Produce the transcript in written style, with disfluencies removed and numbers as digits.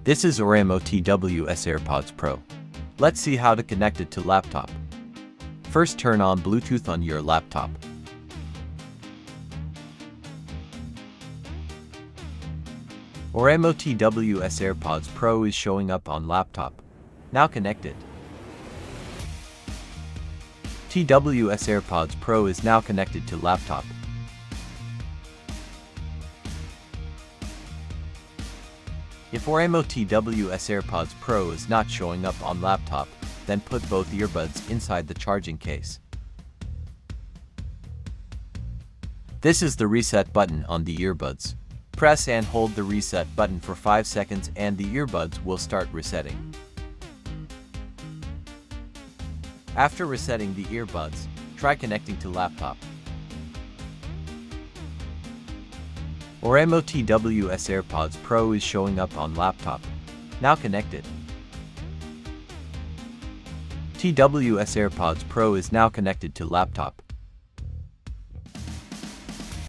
This is Oraimo TWS Airpods Pro. Let's see how to connect it to laptop. First, turn on Bluetooth on your laptop. Oraimo TWS Airpods Pro is showing up on laptop. Now connected. TWS Airpods Pro is now connected to laptop. If Oraimo TWS Airpods Pro is not showing up on laptop, then put both earbuds inside the charging case. This is the reset button on the earbuds. Press and hold the reset button for 5 seconds and the earbuds will start resetting. After resetting the earbuds, try connecting to laptop. Oraimo TWS Airpods Pro is showing up on laptop. Now connected. TWS Airpods Pro is now connected to laptop.